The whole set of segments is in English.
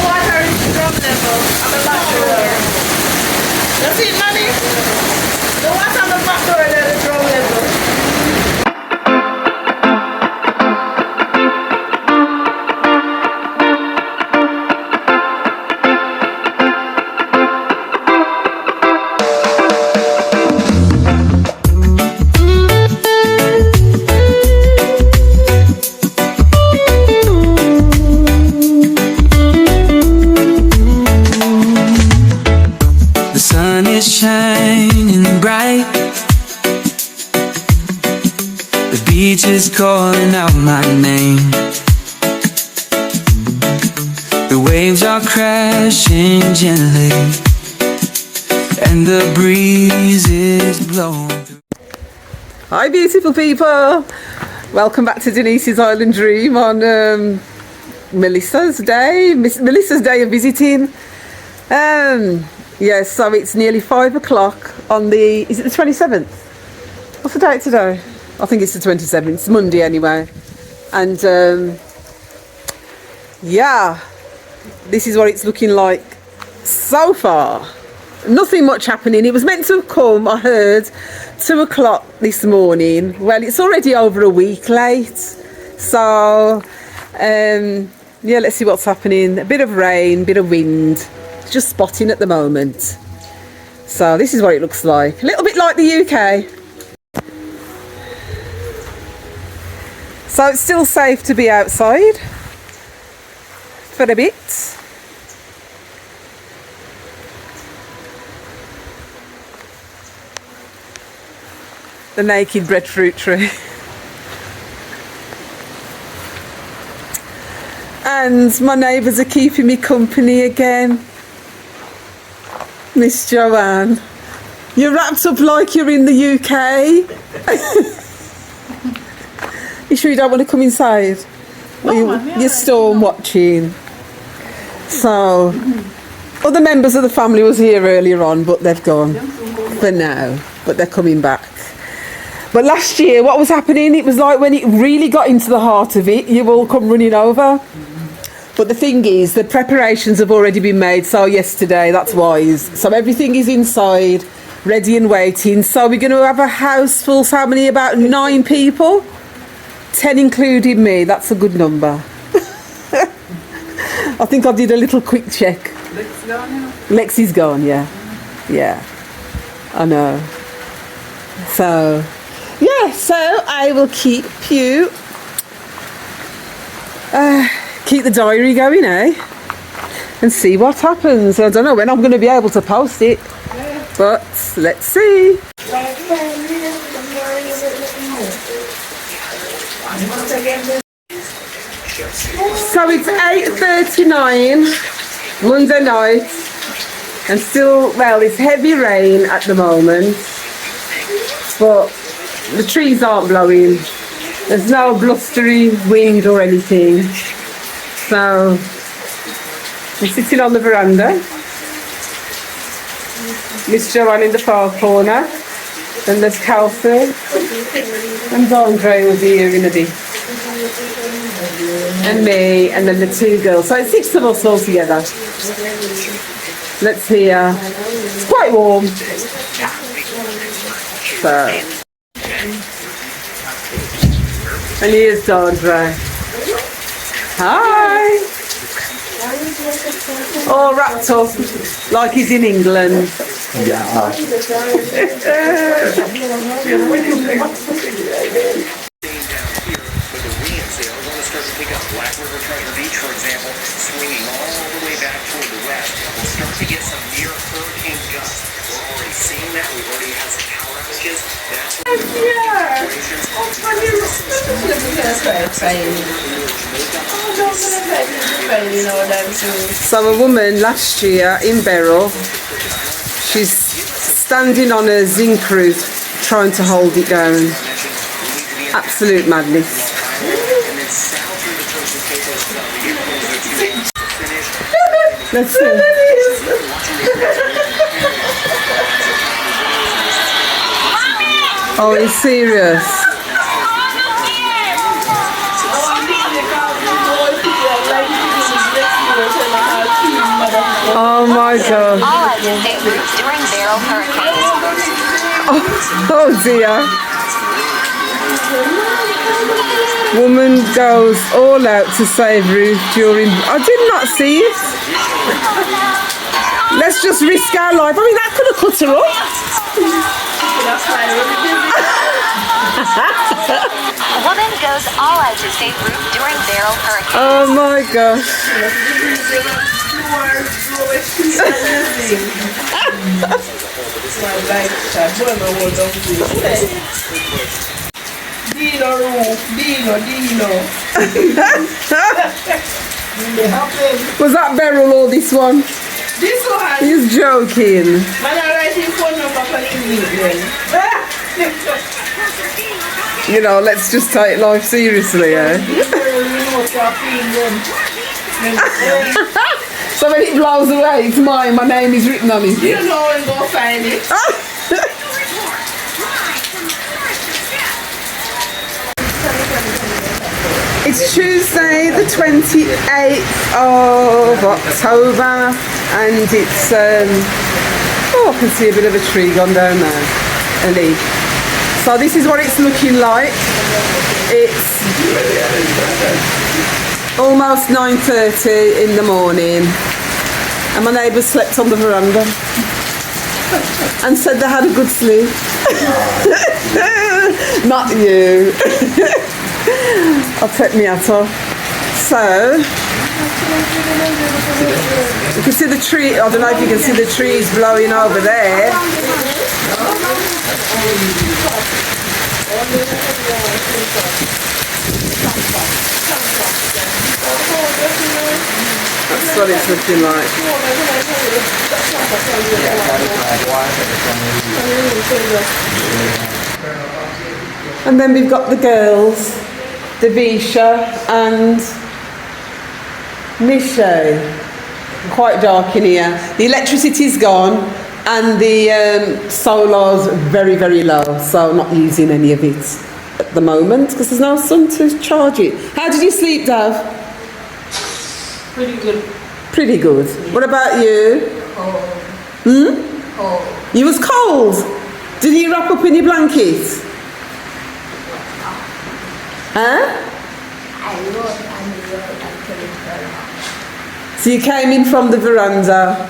water is drum level. I'm a back door. You see, mommy? The water on the back door is at the drum level. Shining bright, the beach is calling out my name, the waves are crashing gently, and the breeze is blowing through. Hi beautiful people, welcome back to Denise's Island Dream on Melissa's day of visiting. Yes, so it's nearly 5 o'clock on the, is it the 27th? What's the date today? I think it's the 27th, it's Monday anyway. And yeah, this is what it's looking like so far. Nothing much happening. It was meant to have come, I heard, 2 o'clock this morning. Well, it's already over a week late. So, yeah, let's see what's happening. A bit of rain, bit of wind. Just spotting at the moment. So this is what it looks like. A little bit like the UK. So it's still safe to be outside for a bit. The naked breadfruit tree. And my neighbours are keeping me company again. Miss Joanne, you're wrapped up like you're in the UK. You sure you don't want to come inside? You're storm watching. So, other members of the family was here earlier on, but they've gone for now. But they're coming back. But last year, what was happening? It was like when it really got into the heart of it, you all come running over. But the thing is, the preparations have already been made, so yesterday, that's wise. So everything is inside, ready and waiting. So we're going to have a house full, so how many? About 9 people? 10 including me, that's a good number. I think I did a little quick check. Lexi's gone now? Lexi's gone, yeah. Yeah, I know. So, yeah, so I will keep you... keep the diary going, eh? And see what happens. I don't know when I'm going to be able to post it, but let's see. So it's 8:39 Monday night, and still, well, it's heavy rain at the moment, but the trees aren't blowing. There's no blustery wind or anything. So I'm sitting on the veranda. Miss Joanne in the far corner. Then there's Kelsey. And Andre will be here in a bit. And me, and then the 2 girls. So it's 6 of us all together. Let's hear. It's quite warm. So. And here's Andre. Hi! All wrapped up like he's in England. Yeah. So a woman last year in Beryl, she's standing on a zinc roof trying to hold it down. Absolute madness. Let's see. Oh, he's serious. Oh my God. All out to save roofs during barrel hurricanes. Oh dear. Woman goes all out to save roof during... I did not see it. Let's just risk our life. I mean, that could have cut her up. A woman goes all out to save roof during barrel hurricanes. Oh my gosh. Dino. Was that Beryl or this one? This one. He's joking. Man, I write his phone number for the You know, let's just take life seriously, eh? So when it blows away, it's mine. My name is written on it. You know and go find it. It's Tuesday the 28th of October and it's, oh, I can see a bit of a tree gone down there, a leaf. So this is what it's looking like. It's almost 9:30 in the morning and my neighbours slept on the veranda and said they had a good sleep. Not you. I'll take my hat off. So, you can see the tree, I don't know if you can see the trees blowing over there. That's what it's looking like. And then we've got the girls, Davisha and Nisha. Quite dark in here. The electricity's gone and the solar's very, very low, so I'm not using any of it at the moment because there's no sun to charge it. How did you sleep, Dav? Pretty good. Pretty good. What about you? Cold. Cold. You was cold? Did you wrap up in your blanket? Huh? So you came in from the veranda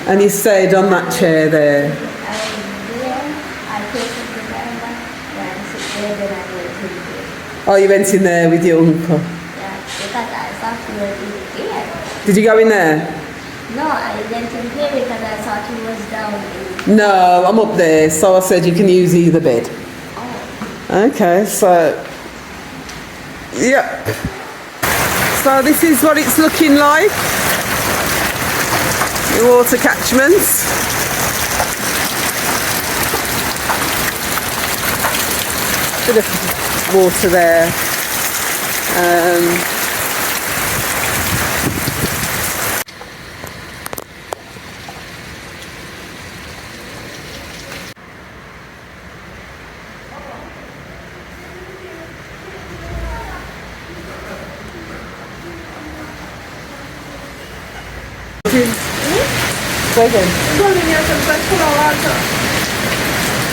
and you stayed on that chair there. Oh, you went in there with your uncle? Yeah, because I thought you were in here. Did you go in there? No, I went in here because I thought he was down in... No, I'm up there, so I said you can use either bed. Okay, so... Yep. So this is what it's looking like. The water catchments. Bit of water there.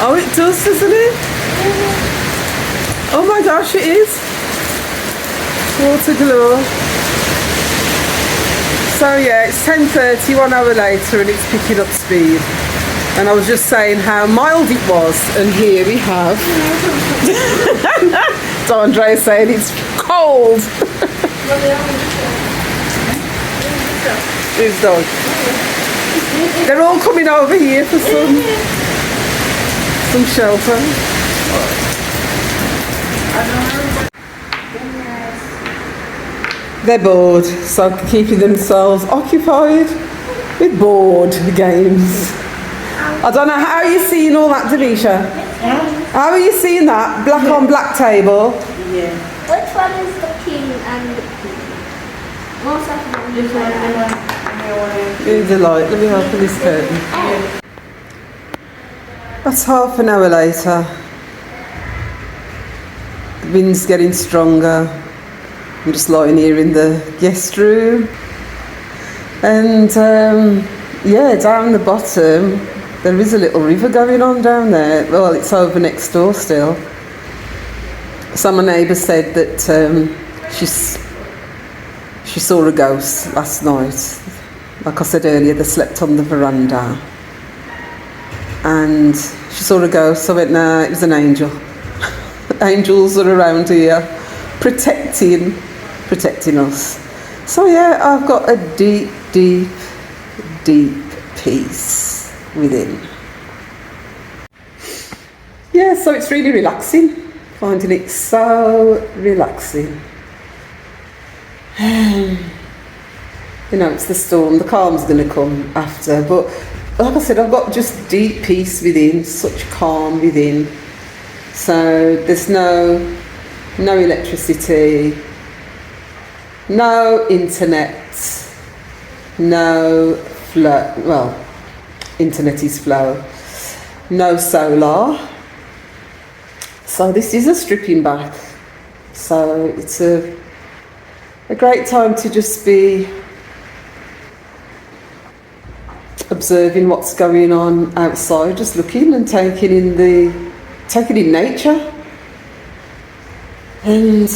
Oh, it does, doesn't it? Oh my gosh, it is. Water glow. So yeah, it's 10:30, 1 hour later, and it's picking up speed. And I was just saying how mild it was, and here we have. So Andrea's saying it's cold. Whose dog? They're all coming over here for some shelter. They're bored, so keeping themselves occupied with board games. I don't know, how are you seeing all that, Davisha? How are you seeing that? Black on black table? Yeah. Which one is the king and the queen? Most of them. This one. Here's the light, let me open this curtain. That's half an hour later. The wind's getting stronger. I'm just lying here in the guest room. And yeah, down the bottom, there is a little river going on down there. Well, it's over next door still. So my neighbour said that she saw a ghost last night. Like I said earlier, they slept on the veranda. And she saw a ghost. So I went, nah, it was an angel. Angels are around here protecting us. So yeah, I've got a deep peace within. Yeah, so it's really relaxing. Finding it so relaxing. You know, it's the storm, the calm's going to come after, but like I said, I've got just deep peace within, such calm within. So there's no electricity, no internet, no flow, well, internet is flow, no solar. So this is a stripping back. So it's a great time to just be observing what's going on outside, just looking and taking in nature, and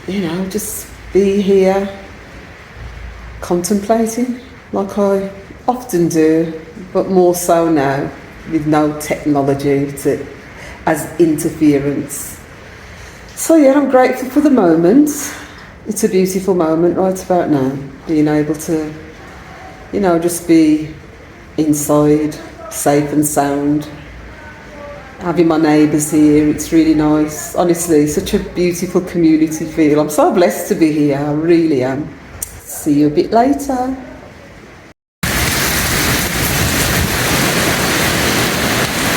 you know, just be here contemplating like I often do, but more so now with no technology as interference. So yeah, I'm grateful for the moment. It's a beautiful moment right about now, being able to, you know, just be inside, safe and sound. Having my neighbours here, it's really nice. Honestly, such a beautiful community feel. I'm so blessed to be here, I really am. See you a bit later.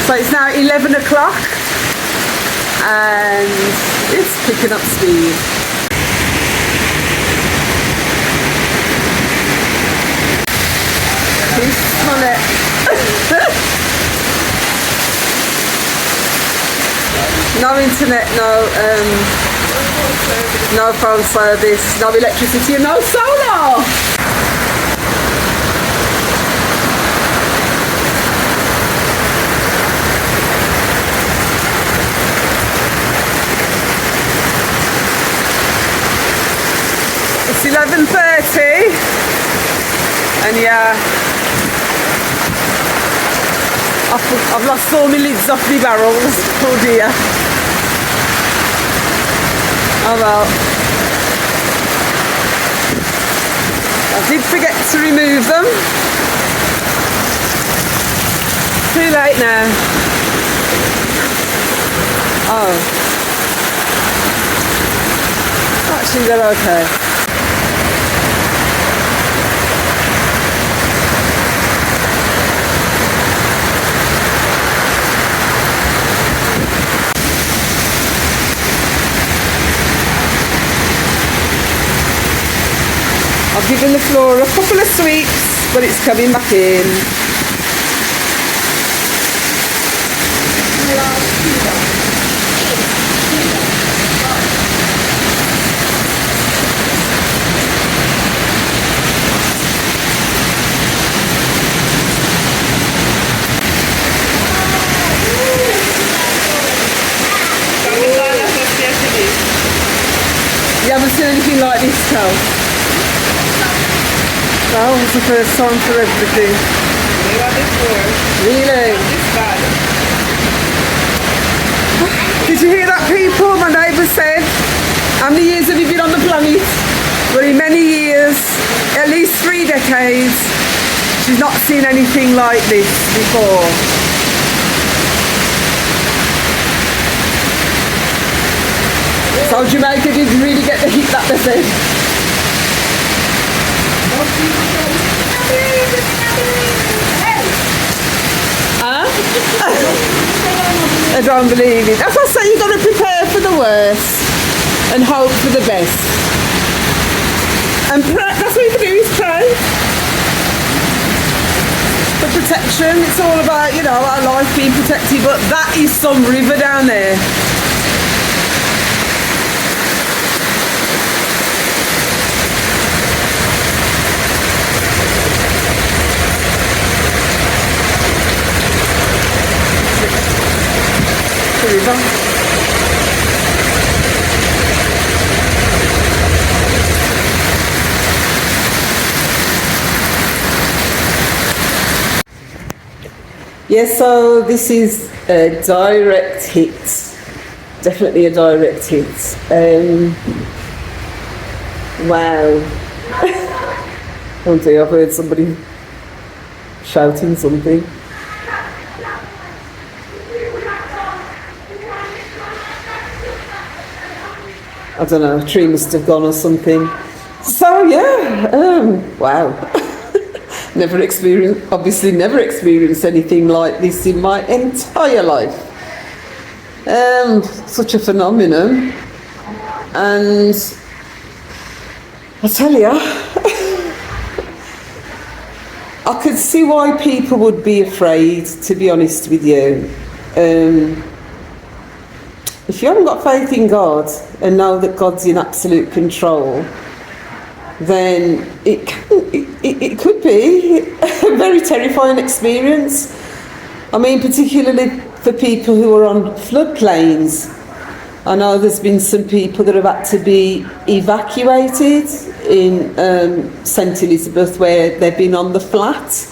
So it's now 11 o'clock and it's picking up speed. Can you smell it? No internet, no phone service, no electricity, and no solar. It's 11:30, and yeah, I've lost all my lids off my barrels. Oh dear. Oh well. I did forget to remove them. Too late now. Oh. Actually, they're okay. I've given the floor a couple of sweeps, but it's coming back in. You haven't seen anything like this, Cal? No, it's the first time for everything. Really? Did you hear that, people? My neighbour said, how many years have you been on the planet? Well, in many years, at least 3 decades, she's not seen anything like this before. So Jamaica didn't really get the hit that they said. Huh? I don't believe it. That's what I say, you've got to prepare for the worst and hope for the best. And pray, that's what you can do, is pray. For protection, it's all about, you know, our life being protected, but that is some river down there. river. Yeah, so this is a direct hit. Definitely a direct hit. Wow. Oh dear, I've heard somebody shouting something. I don't know, a tree must have gone or something. So yeah, wow. Obviously never experienced anything like this in my entire life. Such a phenomenon. And I tell you, I could see why people would be afraid, to be honest with you. If you haven't got faith in God and know that God's in absolute control, then it could be a very terrifying experience. I mean, particularly for people who are on floodplains. I know there's been some people that have had to be evacuated in St Elizabeth, where they've been on the flat.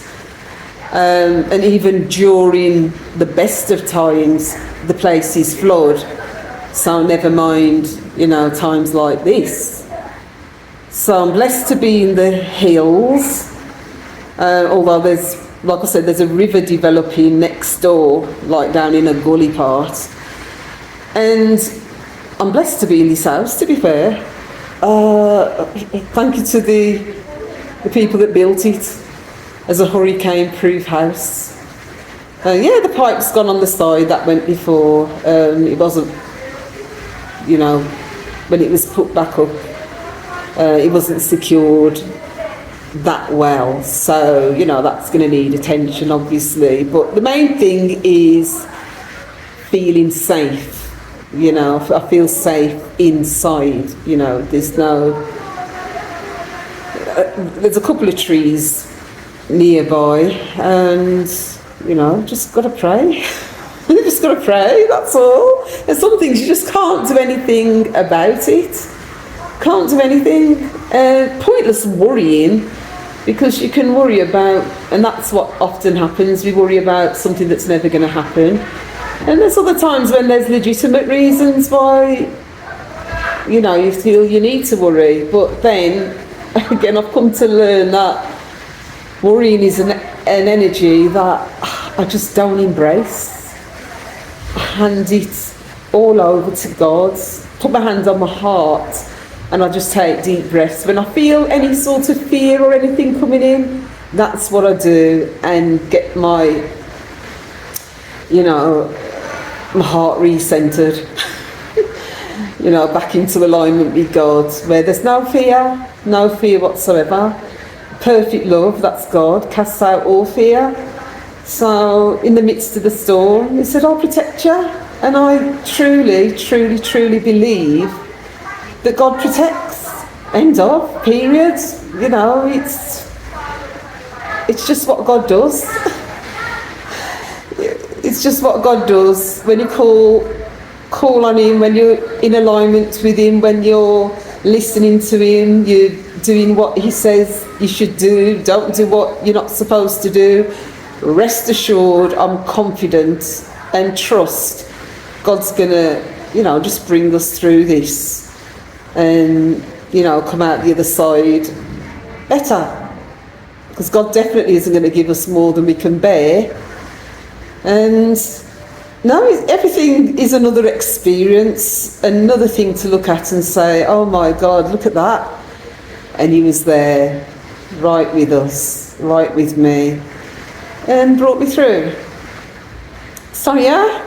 And even during the best of times, the place is flood. So never mind, times like this. So I'm blessed to be in the hills, although there's, like I said, there's a river developing next door, like down in a gully part. And I'm blessed to be in this house, to be fair. Thank you to the people that built it as a hurricane-proof house. Yeah, the pipe's gone on the side, that went before. It wasn't, when it was put back up, it wasn't secured that well, so that's going to need attention, obviously. But the main thing is feeling safe. I feel safe inside. There's a couple of trees nearby, and just got to pray. You just got to pray. That's all. There's some things you just can't do anything about it. Can't do anything. Pointless worrying, because you can worry about, and that's what often happens, we worry about something that's never going to happen. And there's other times when there's legitimate reasons why you feel you need to worry. But then again, I've come to learn that worrying is an energy that I just don't embrace. I hand it all over to God, put my hand on my heart, and I just take deep breaths. When I feel any sort of fear or anything coming in, that's what I do, and get my my heart re-centered, back into alignment with God, where there's no fear whatsoever. Perfect love, that's God, casts out all fear. So in the midst of the storm, He said, I'll protect you. And I truly, truly, truly believe that God protects. End of, period. It's just what God does. It's just what God does. When you call on Him, when you're in alignment with Him, when you're listening to Him, you're doing what He says you should do, don't do what you're not supposed to do. Rest assured, I'm confident and trust God's gonna, just bring us through this and, come out the other side better. Because God definitely isn't going to give us more than we can bear. And no, everything is another experience, another thing to look at and say, oh my God, look at that. And He was there, right with us, right with me, and brought me through. So yeah,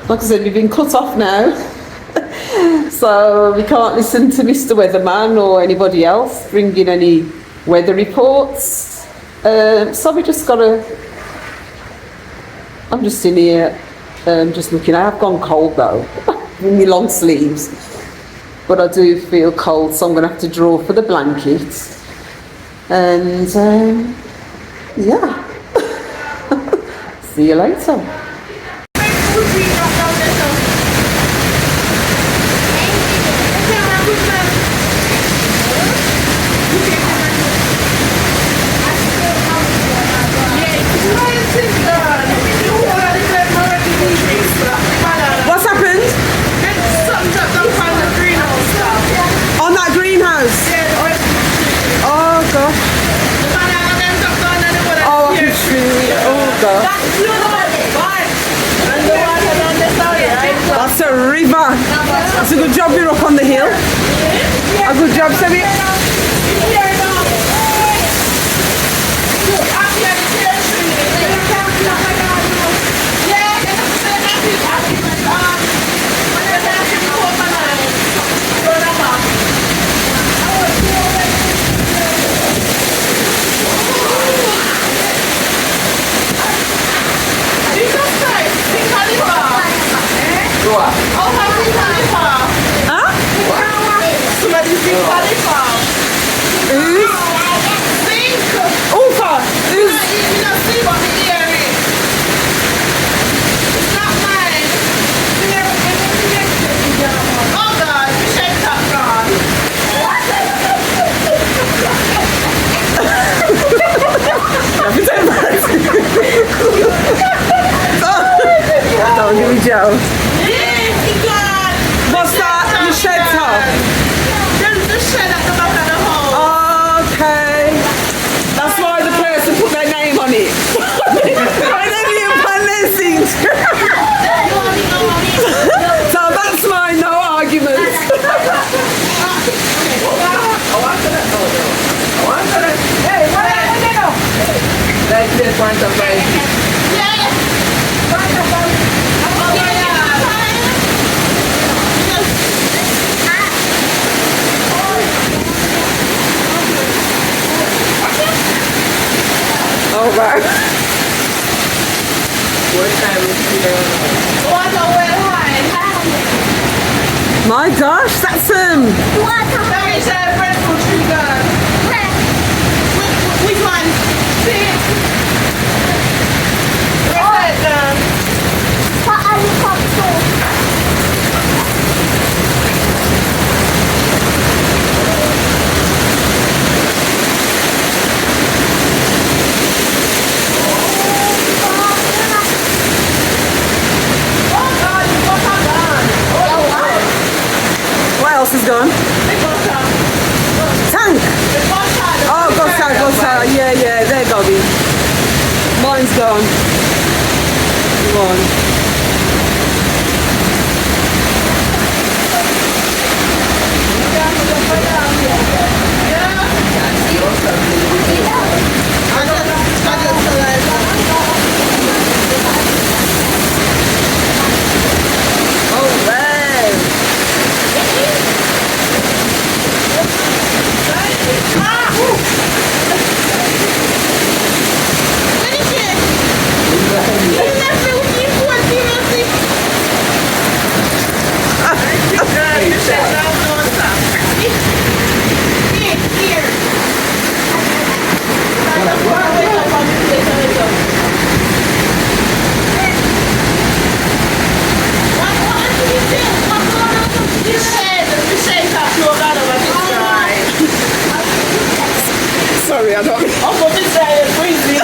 like I said, we've been cut off now. So we can't listen to Mr. Weatherman or anybody else bringing any weather reports. So we just I'm just in here, just looking. I have gone cold though, in my long sleeves. But I do feel cold, so I'm going to have to draw for the blankets. And yeah, see you later. a good job you're up on the hill. A good job, Sammy. Don't give me Joe. What's that? The shed top? The shed at the back of the hole. Okay. That's why the person put their name on it. I never even planned their things. So that's mine, no arguments. Like this one, All right. My gosh, that's That is a breadfruit tree girl. Which one? See? Right there. What else is gone? Tank. Oh, Gossa. Yeah, there, Bobby. Mine's gone. Come on. Oh, man. Sorry, I don't. I'm going to say it breezy.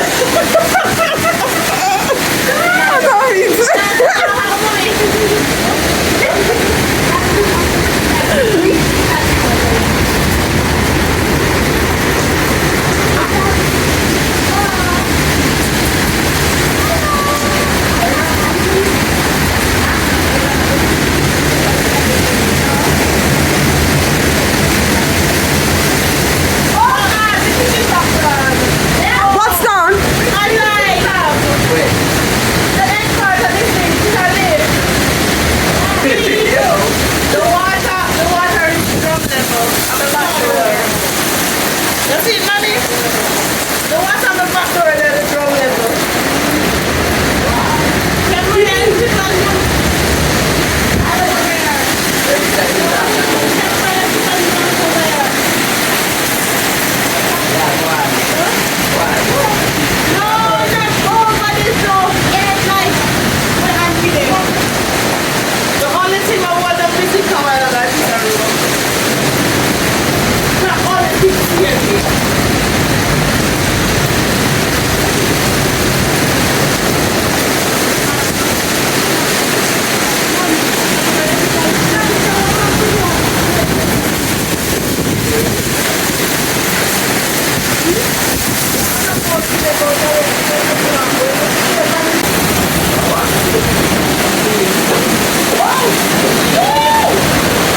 What's gone? The water is drum level. I'm about to You see it, mommy? The water on the back door there is drum level. Can we end it on you? No, not over this door. It's like when I'm kidding. The only thing I want to visit Kamala is the room. The only thing here. What's gone? Whoa!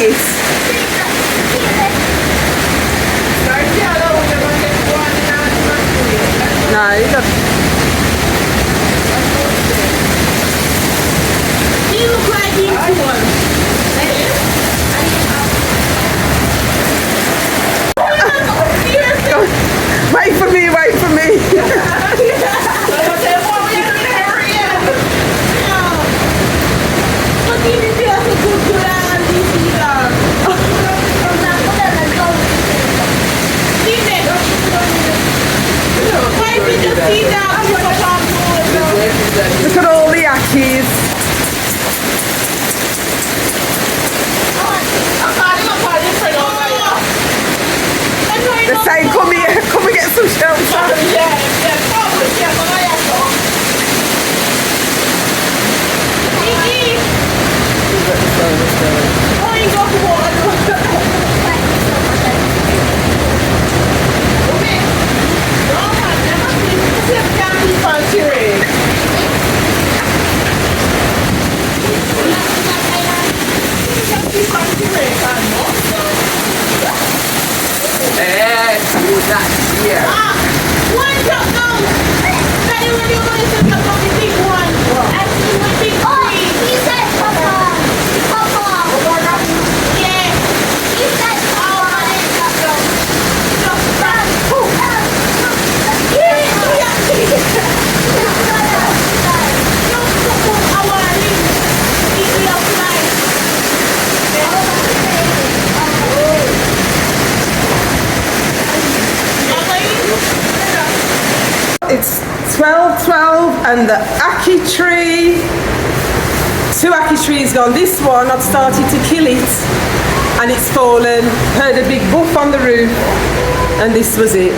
it. No, you got. He look like he's one. Wait for me, wait for me. Look at all the ackies. They're saying, come here, come and get some shelter. It's 12:12 and the ackee tree, 2 ackee trees gone. This one I'd started to kill it and it's fallen. Heard a big buff on the roof and this was it.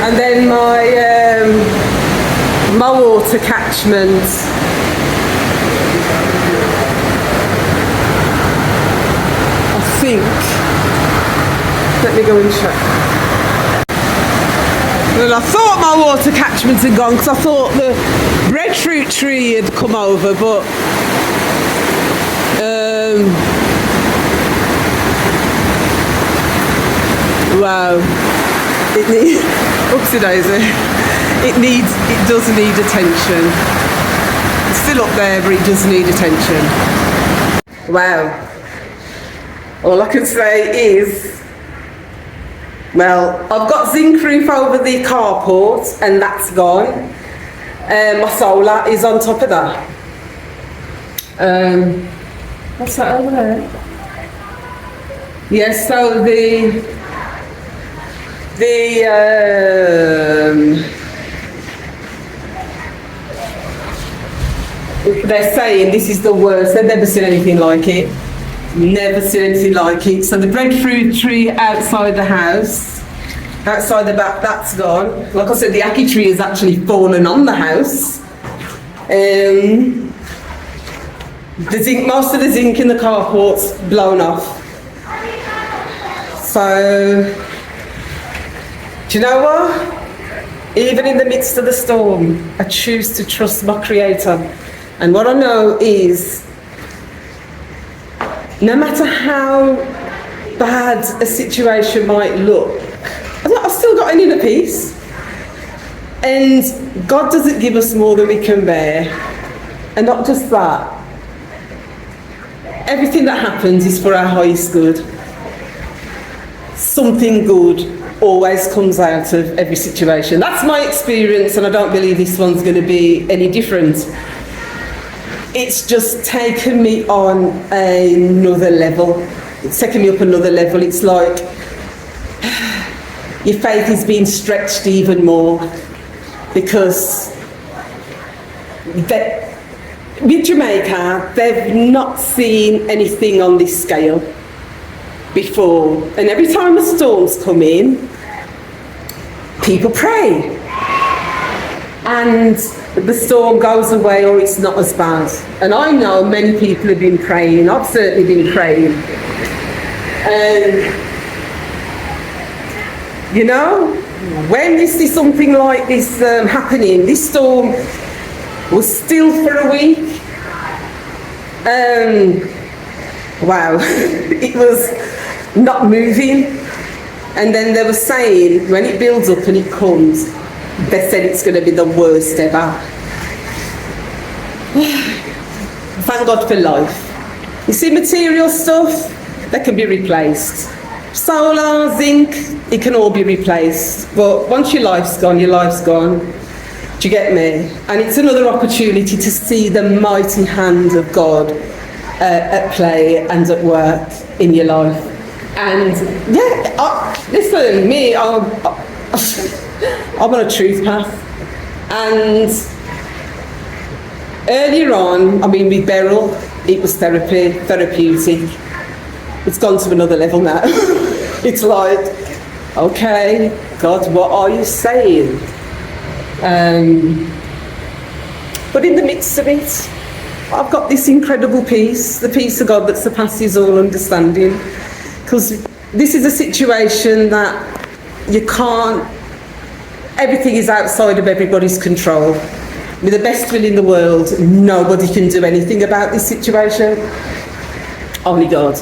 And then my water catchment. Let me go and check. Well, I thought my water catchment had gone because I thought the breadfruit tree had come over, but wow, it needs oopsie daisy. It does need attention. It's still up there, but it does need attention. Wow. All I can say is, well, I've got zinc roof over the carport and that's gone. My solar is on top of that. What's that over there? Yes, so they're saying this is the worst. They've never seen anything like it. Never seen anything like it. So the breadfruit tree outside the house, outside the back, that's gone. Like I said, the ackee tree has actually fallen on the house. The zinc, most of the zinc in the carport's blown off. So, do you know what? Even in the midst of the storm, I choose to trust my Creator. And what I know is, no matter how bad a situation might look, I've still got an inner peace. And God doesn't give us more than we can bear. And not just that. Everything that happens is for our highest good. Something good always comes out of every situation. That's my experience, and I don't believe this one's going to be any different. It's just taken me on another level. It's taken me up another level. It's like your faith is being stretched even more, because with Jamaica, they've not seen anything on this scale before. And every time a storm's come in, people pray. And the storm goes away, or it's not as bad. And I know many people have been praying. I've certainly been praying. And, you know, when you see something like this happening, this storm, was still for a week. Wow, it was not moving. And then they were saying, when it builds up and it comes, they said it's going to be the worst ever. Thank God for life. You see, material stuff, that can be replaced. Solar, zinc, it can all be replaced. But once your life's gone, your life's gone. Do you get me? And it's another opportunity to see the mighty hand of God at play and at work in your life. And yeah, listen, me, I'm on a truth path. And earlier on, I mean, with Beryl, it was therapeutic. It's gone to another level now. It's like, okay, God, what are you saying? But in the midst of it, I've got this incredible peace, the peace of God that surpasses all understanding. Because this is a situation that you can't, everything is outside of everybody's control. With the best will in the world, nobody can do anything about this situation. Only God,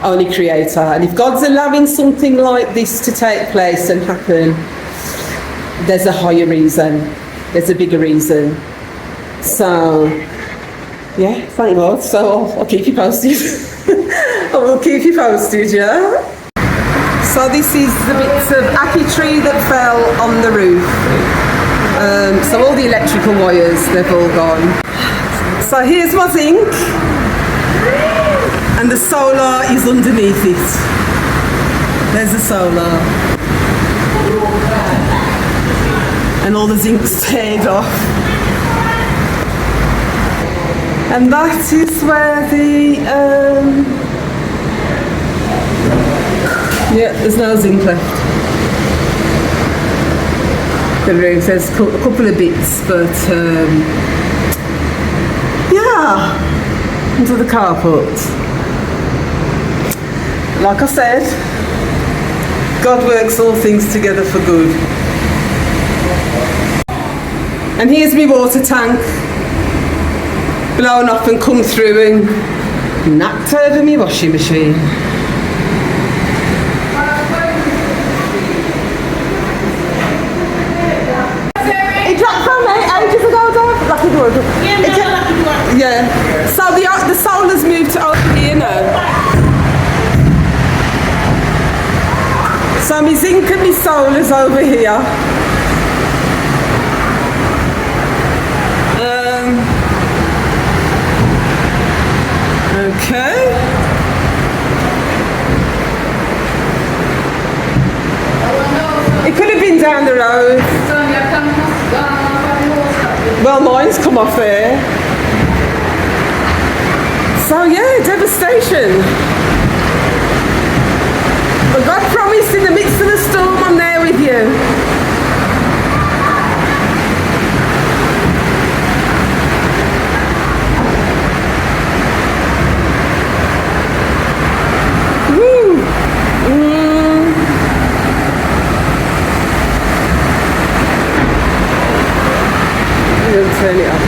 only Creator. And if God's allowing something like this to take place and happen, there's a higher reason, there's a bigger reason. So, yeah, thank God. So I'll keep you posted. I will keep you posted, yeah? So this is the bits of ackee tree that fell on the roof. So all the electrical wires, they've all gone. So here's my zinc, and the solar is underneath it. There's the solar. And all the zinc's teared off. And that is where the, yeah, there's no zinc left. The roof, there's a couple of bits, but yeah, into the carport. Like I said, God works all things together for good. And here's my water tank, blown off and come through and knocked over my washing machine. Yeah, so the solar's moved to over here now. So my zinc and my solar's over here. Okay. It could have been down the road. Well, mine's come off there. So yeah, devastation. But God promised in the midst of the storm, I'm there with you. Woo. I'm going to turn it off.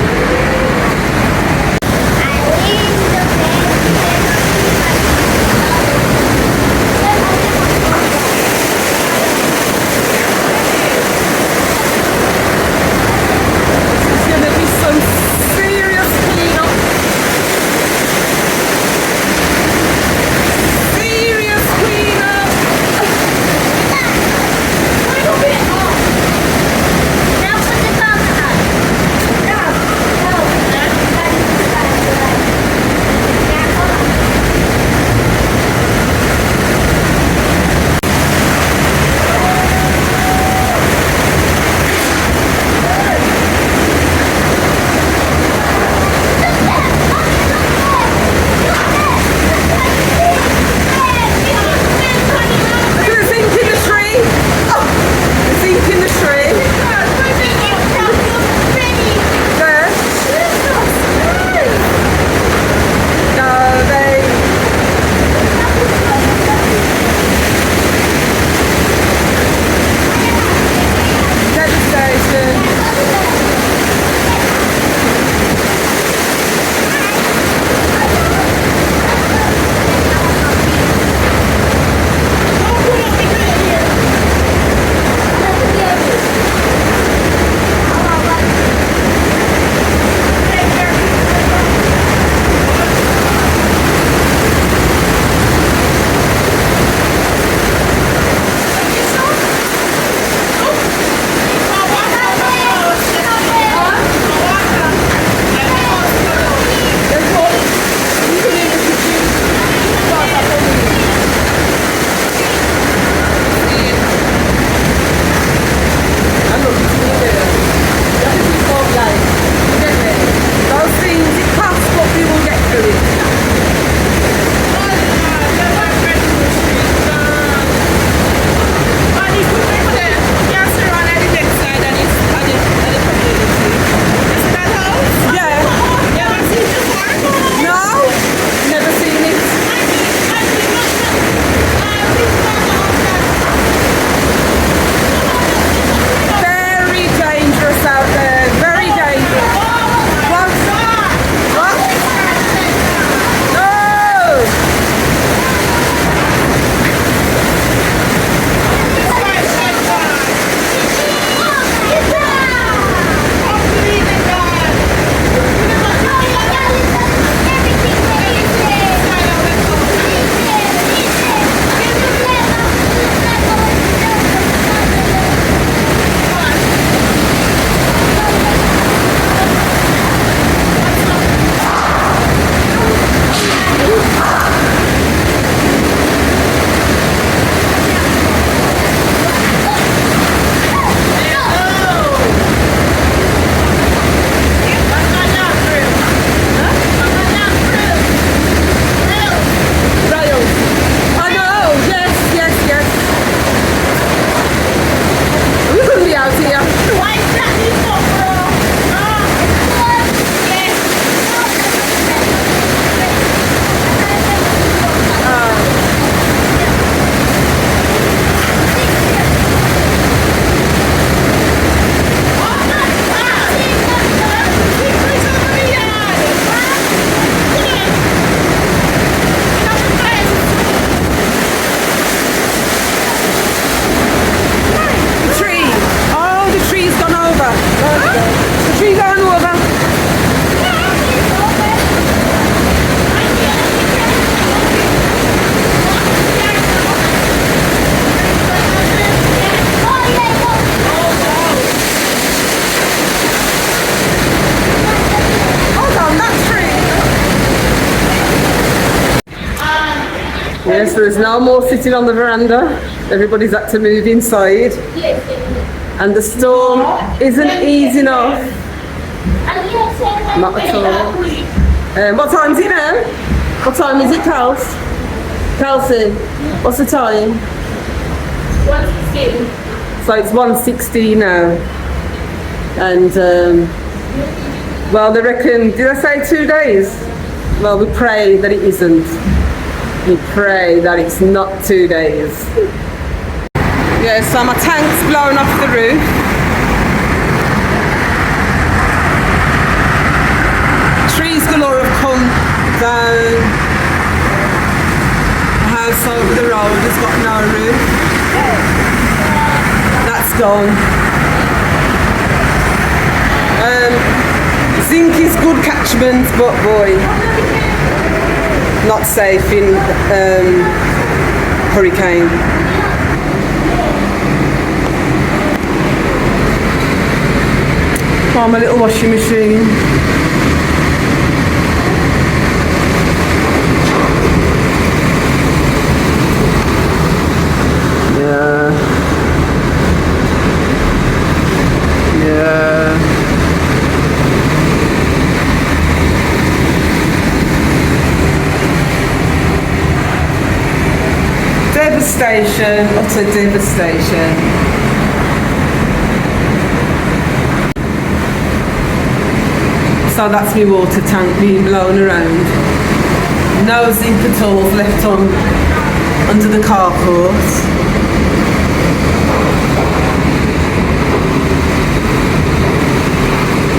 Yes, there's no more sitting on the veranda. Everybody's had to move inside. And the storm isn't easing off. Not at all. What time is it now? What time is it, Kels? Kelsey, what's the time? 1:16. So it's 1:16 now. And, well, they reckon, did I say 2 days? Well, we pray that it isn't. We pray that it's not 2 days. Yeah, so my tank's blown off the roof. Trees galore have come down. The house over the road has got no roof. That's gone. Zinc is good catchment, but boy, not safe in hurricane. Oh, my little washing machine. Yeah. Devastation, utter devastation. So that's my water tank being blown around. No zinc at all left on under the carport.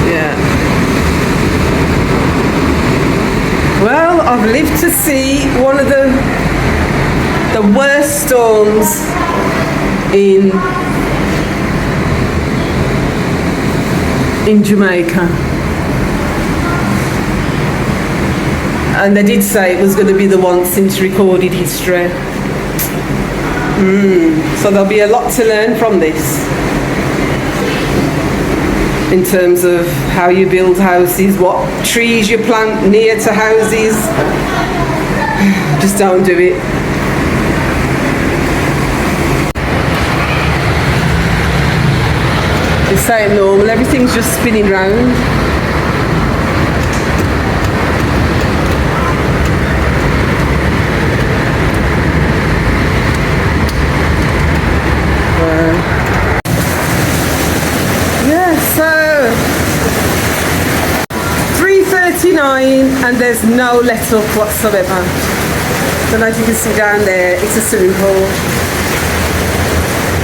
Yeah. Well, I've lived to see one of the worst storms in Jamaica. And they did say it was going to be the one since recorded history. So there'll be a lot to learn from this in terms of how you build houses, what trees you plant near to houses. Just don't do it. It's saying normal, everything's just spinning round. So 3:39 and there's no let up whatsoever. Don't know if you can see down there, it's a swimming pool.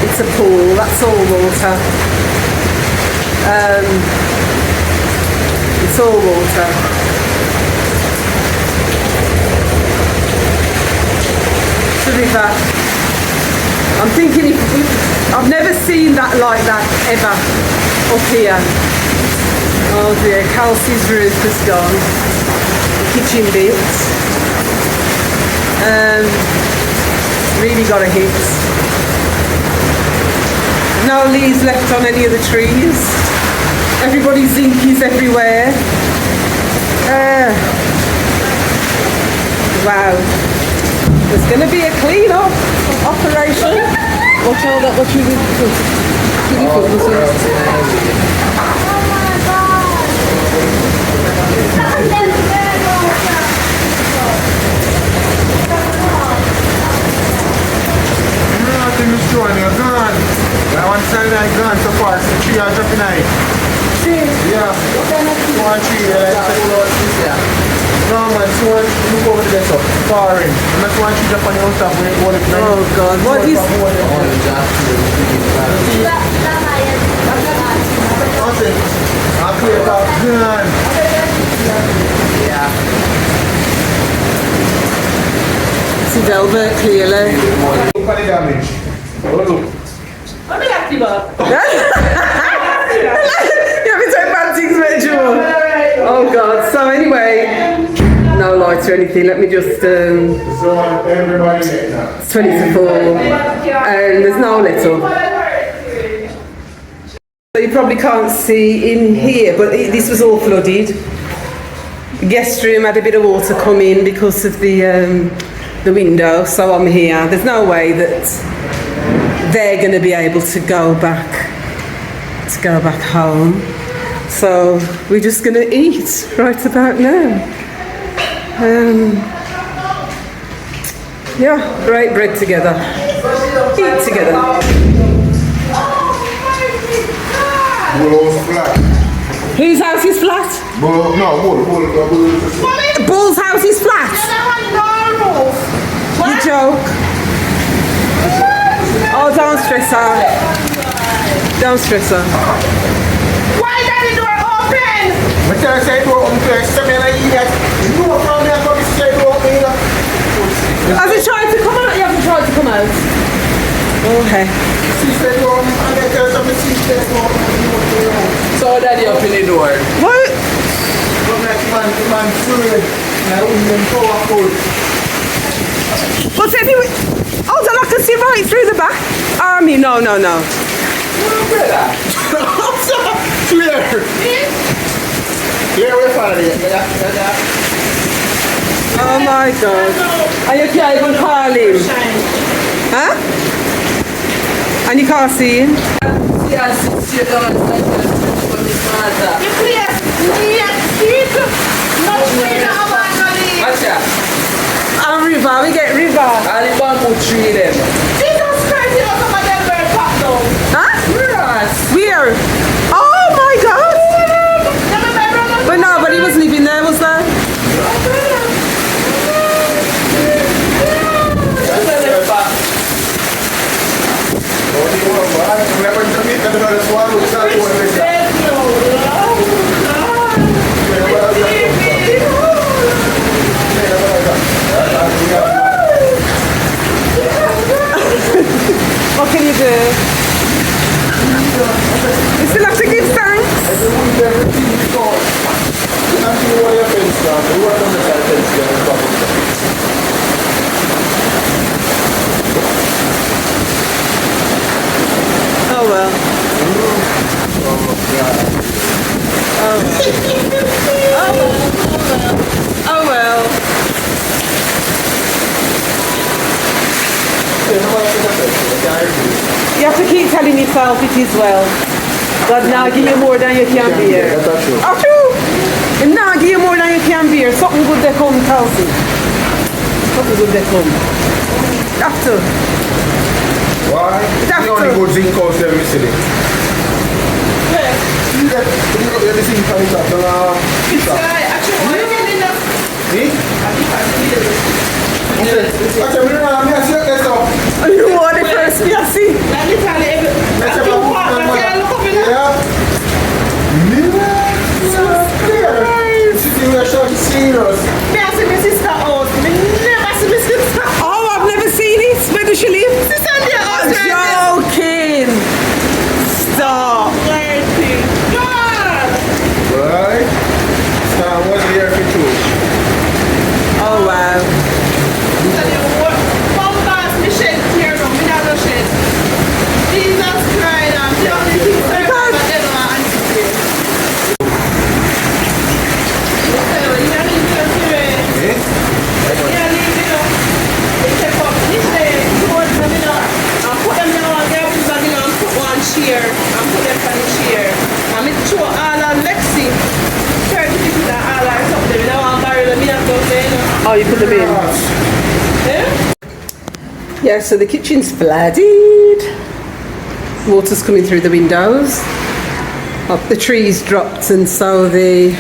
It's a pool, that's all water. It's all water. It's a river. I'm thinking I've never seen that like that ever up here. Oh dear, Kelsey's roof has gone. The kitchen bits. Really got a hit. No leaves left on any of the trees. Everybody's zinc is everywhere. Wow. There's going to be a clean-up operation. Watch all that, what you did. Nothing is showing, you're gone. That one side I gone so far, so 3 hours up in night. Yeah. One tree, no man, so one, look over there, so foreign. And that's one tree up on your top when you hold it. Oh God, what is... I'll clear it out, gone. Yeah. See Delbert clearly. Look at the damage. Oh look. What do you have to do? You have to take bad things, Rachel. Oh God, so anyway, no lights or anything, let me just, So everybody now. it's 20 to 4, and there's no let up. So you probably can't see in here, but this was all flooded. The guest room had a bit of water come in because of the the window, so I'm here. There's no way that they're going to be able to go back home. So we're just going to eat right about now. Yeah, break bread together, eat together. Bull's flat. Whose house is flat? Bull. Bull's house is flat. You joke. Oh, don't stress her. Don't stress her. Why is the door open? But I say door open first. Something like that. You know from there, come and say door open. Have you tried to come out? You haven't tried to come out. Okay. Sister door open. And then tell some sister door open. So daddy open the door. What? Come like man free. Now women powerful. What's anyway? Oh, then I can see right through the back. Army, no. Clear. Clear away from it. Oh my God. And you can't even call him. Huh? And you can't see him? And river, we get river. And the bamboo tree them. Jesus Christ, you know some of them bird pop down. Huh? Yes. Where? Oh my God. But no, but he was living there, was there? What can you do? You still have to give thanks. Oh well. Oh well. You have to keep telling yourself it is well. God now give you more than you can bear. Oh true. And now give you more than you can bear. Something good they come, Kelsey. Something good they come. Have to. Why? The only good zinc house there, Mr. Lee. You get the zinc house at the Actually, why are you enough? See? You want it first, yes, see? Let me tell you, Oh, I've never seen it. Where does she live? Joking. Stop. Oh wow. Oh, you put them in. Yeah, so the kitchen's flooded. Water's coming through the windows. Oh, the trees dropped and so the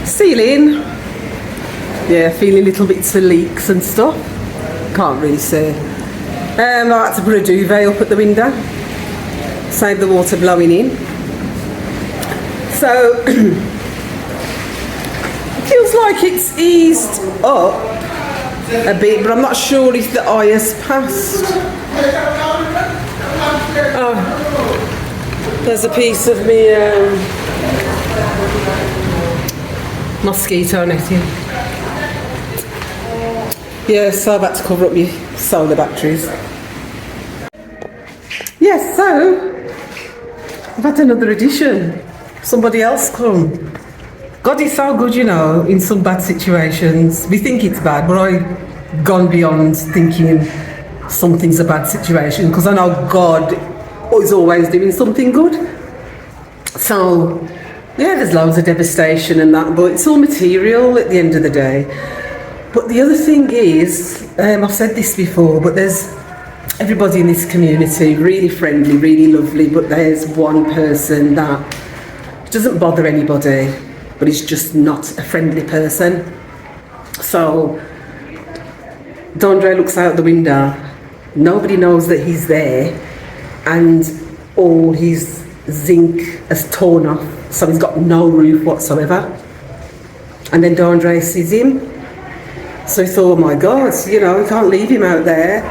ceiling. Yeah, feeling little bits of leaks and stuff. Can't really see. I had to put a duvet up at the window. Save the water blowing in. So feels like it's eased up a bit, but I'm not sure if the eye has passed. Oh, there's a piece of me mosquito netting. Yeah, so I've had to cover up my solar batteries. Yes, so I've had another edition. Somebody else come. God is so good, you know, in some bad situations. We think it's bad, but I gone beyond thinking something's a bad situation, because I know God is always doing something good. So, yeah, there's loads of devastation and that, but it's all material at the end of the day. But the other thing is, I've said this before, but there's everybody in this community, really friendly, really lovely, but there's one person that doesn't bother anybody, but is just not a friendly person. So, Dondre looks out the window, nobody knows that he's there, and all his zinc has torn off, so he's got no roof whatsoever. And then Dondre sees him, so he thought, oh my God, you know, we can't leave him out there.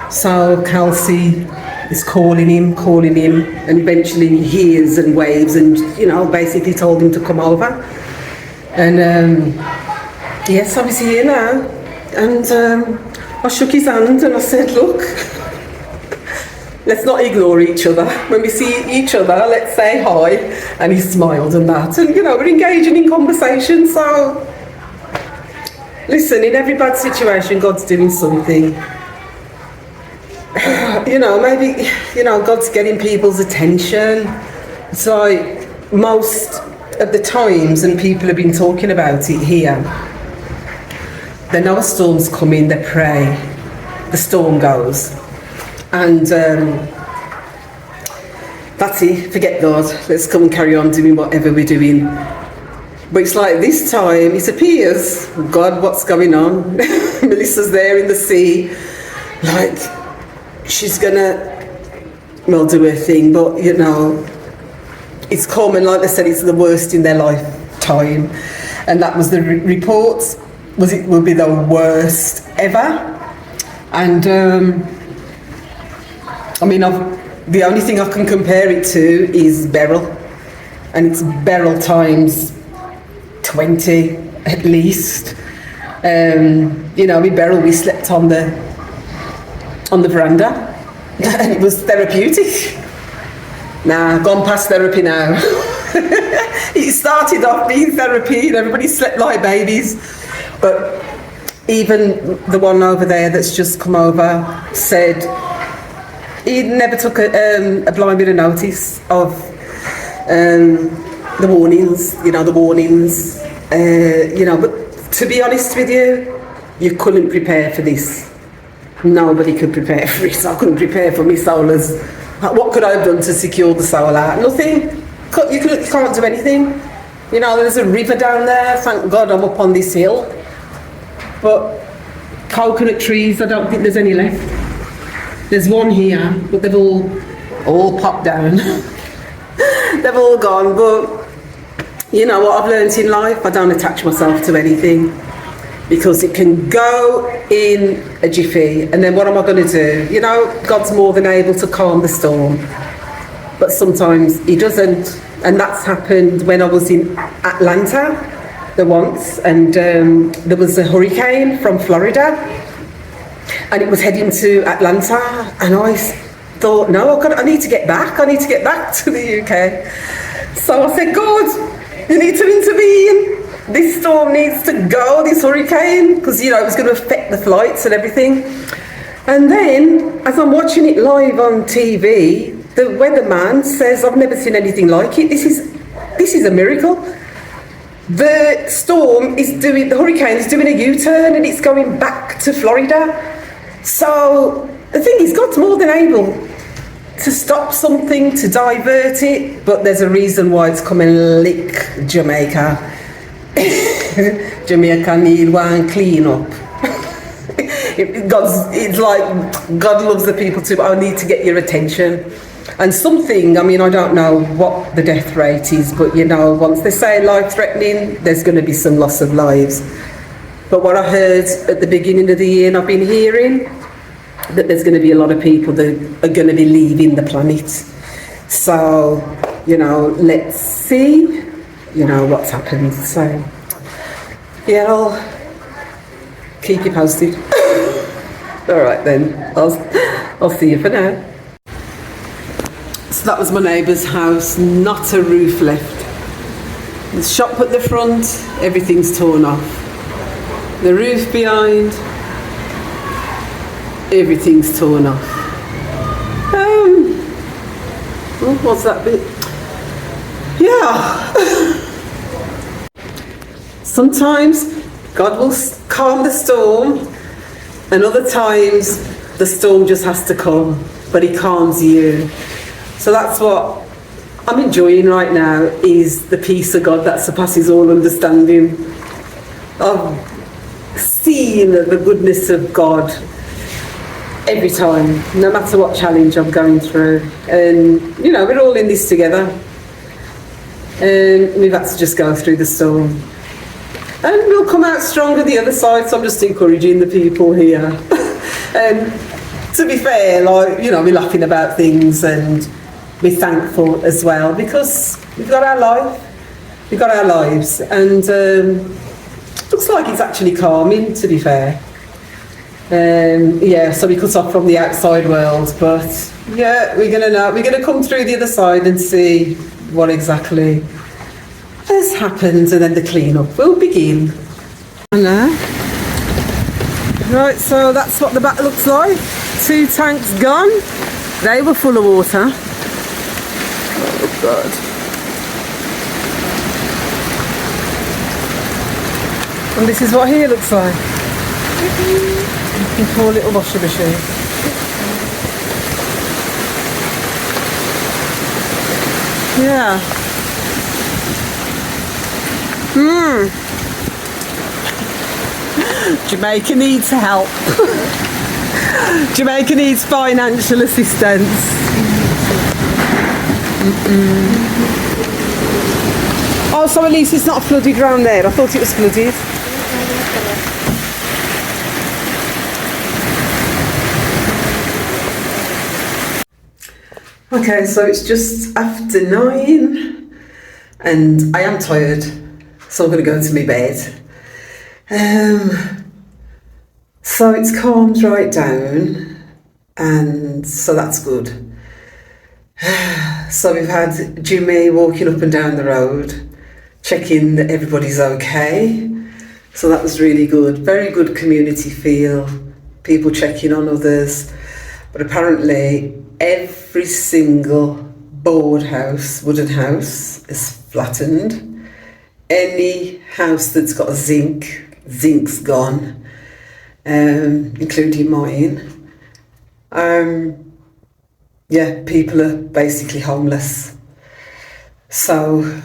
So Kelsey is calling him, and eventually he hears and waves and, you know, basically told him to come over. And yes, I was here now, and I shook his hand and I said, look, let's not ignore each other. When we see each other, let's say hi. And he smiled and that, and, you know, we're engaging in conversation. So listen, in every bad situation, God's doing something. You know, maybe, you know, God's getting people's attention. It's like most of the times, and people have been talking about it here, they know a storm's coming, they pray, the storm goes, and that's it, forget God, let's come and carry on doing whatever we're doing. But it's like this time, it appears, God, what's going on? Melissa's there in the sea, like, she's gonna, well, do her thing, but, you know, it's come, and like they said, it's the worst in their lifetime. And that was the report, was it will be the worst ever. And, I mean, the only thing I can compare it to is Beryl. And it's Beryl times 20, at least. You know, with Beryl, we slept on the veranda, and it was therapeutic. Nah, gone past therapy now. It started off being therapy, and everybody slept like babies. But even the one over there that's just come over said he never took a blind bit of notice of the warnings. You know, the warnings. You know, but to be honest with you, you couldn't prepare for this. Nobody could prepare for it. I couldn't prepare for my solars. What could I have done to secure the solar? Nothing. You can't do anything. You know, there's a river down there. Thank God I'm up on this hill. But coconut trees, I don't think there's any left. There's one here, but they've all popped down. They've all gone. But you know what I've learned in life? I don't attach myself to anything, because it can go in a jiffy, and then what am I going to do? You know, God's more than able to calm the storm, but sometimes he doesn't. And that's happened when I was in Atlanta once, and there was a hurricane from Florida, and it was heading to Atlanta, and I thought, no, I need to get back to the UK. So I said, God, you need to intervene. This storm needs to go, this hurricane, because, you know, it was going to affect the flights and everything. And then, as I'm watching it live on TV, the weatherman says, I've never seen anything like it. This is a miracle. The the hurricane is doing a U-turn, and it's going back to Florida. So the thing is, God's more than able to stop something, to divert it, but there's a reason why it's come and lick Jamaica. Jamaica need one clean up. It's like God loves the people too, but I need to get your attention. And something, I mean, I don't know what the death rate is, but you know, once they say life-threatening, there's going to be some loss of lives. But what I heard at the beginning of the year, and I've been hearing, that there's going to be a lot of people that are going to be leaving the planet. So, you know, let's see, you know, what's happened. So, yeah, I'll keep you posted. All right then, I'll see you for now. So that was my neighbour's house, not a roof left. The shop at the front, everything's torn off. The roof behind, everything's torn off. What's that bit? Yeah. Sometimes God will calm the storm, and other times the storm just has to come, but He calms you. So that's what I'm enjoying right now, is the peace of God that surpasses all understanding. Of seeing the goodness of God every time, no matter what challenge I'm going through. And, you know, we're all in this together. And we've had to just go through the storm. And we'll come out stronger the other side, so I'm just encouraging the people here. And to be fair, like, you know, we're laughing about things and we're thankful as well, because we've got our life, we've got our lives, and looks like it's actually calming, to be fair. Yeah, so we cut off from the outside world, but yeah, we're gonna come through the other side and see what exactly has happened, and then the clean-up will begin. Right, so that's what the back looks like. 2 tanks gone. They were full of water. Oh God. And this is what here looks like. A poor little washing machine. Yeah. Jamaica needs help. Jamaica needs financial assistance. Oh, so at least it's not flooded round there. I thought it was flooded. Okay, so it's just after 9 and I am tired, so I'm going to go to my bed. So it's calmed right down, and so that's good. So we've had Jimmy walking up and down the road, checking that everybody's okay. So that was really good. Very good community feel, people checking on others. But apparently every single board house, wooden house, is flattened. Any house that's got a zinc's gone, including mine. Yeah, people are basically homeless. So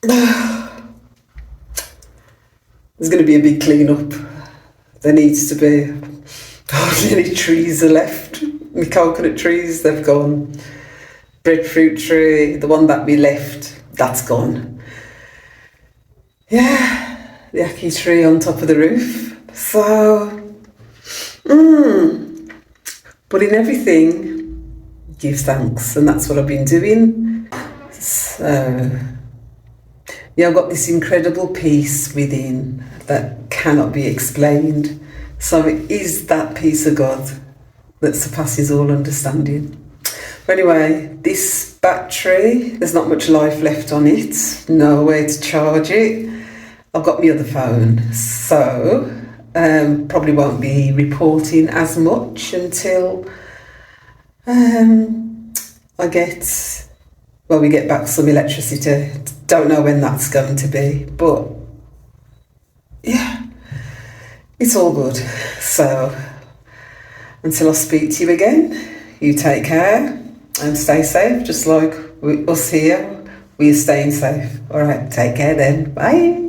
there's going to be a big clean-up. There needs to be hardly any trees are left. The coconut trees, they've gone. Breadfruit tree, the one that we left, that's gone. Yeah, the ackee tree on top of the roof. So, but in everything, give thanks, and that's what I've been doing. So, yeah, I've got this incredible peace within that cannot be explained. So it is that peace of God that surpasses all understanding. But anyway, this battery, there's not much life left on it, no way to charge it. I've got my other phone, so probably won't be reporting as much until we get back some electricity. Don't know when that's going to be, but yeah, it's all good. So until I speak to you again, you take care and stay safe, just like us here. We're staying safe. All right, take care then. Bye.